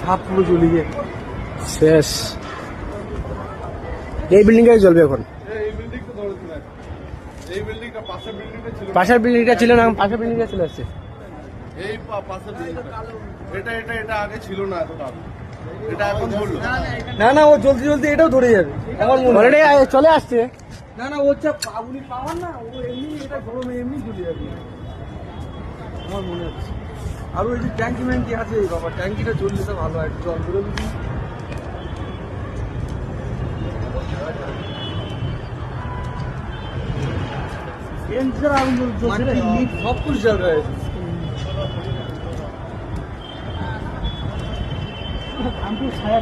ঝাপ পুরো জ্বলে গিয়ে শেষ। এই বিল্ডিংটাই জ্বলবে এখন। পাশের বিল্ডিংটা ছিল না, পাশের বিল্ডিংটা চলে আসছে। এই পাশের বিল্ডিংটা এটা এটা এটা আগে ছিল না এত দাম, এটা এখন ধরলো। না না, ও জ্বলতে জ্বলতে এটাও ধরে যাবে আমার মনে হয়। অলরেডি চলে আসছে। না না, ওর যা উনি পাওয়ার না, ও এমনি এটা গরমে এমনি জ্বলে যাবে আমার মনে হচ্ছে। আর ওই যে ট্যাঙ্কি ম্যাঙ্কি আছে, বাবা ট্যাঙ্কিটা জ্বললে তো ভালো হয়, জল বেরোবে কি। সব কিছু জল রয়েছে। আমি ছায়া